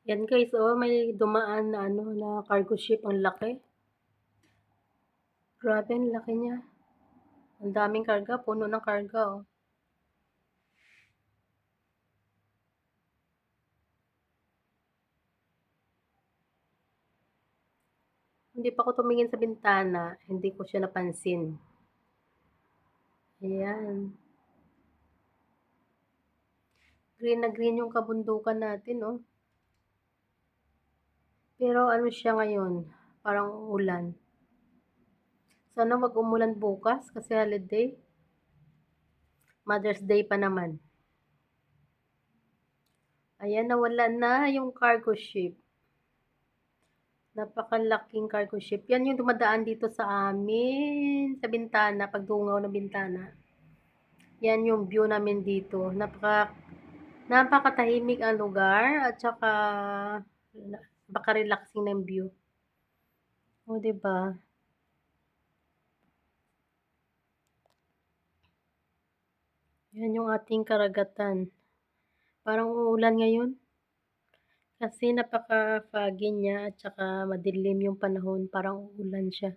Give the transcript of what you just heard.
Yan guys, oh, may dumaan na ano, na cargo ship, ang laki. Grabe ang laki niya. Ang daming karga, puno ng karga, oh. Hindi pa ako tumingin sa bintana, hindi ko siya napansin. Ayan. Green na green yung kabundukan natin, oh. Pero ano siya ngayon, parang uulan. Sana wag umulan bukas kasi holiday. Mother's Day pa naman. Ayan, nawala na yung cargo ship. Napakalaking cargo ship. Yan yung dumadaan dito sa amin, sa bintana, pagdungaw ng bintana. Yan yung view namin dito. Napakatahimik ang lugar at saka napaka-relaxing ng view. O, 'di ba? Yan yung ating karagatan. Parang uulan ngayon kasi napaka-foggy niya at saka madilim yung panahon, parang uulan siya.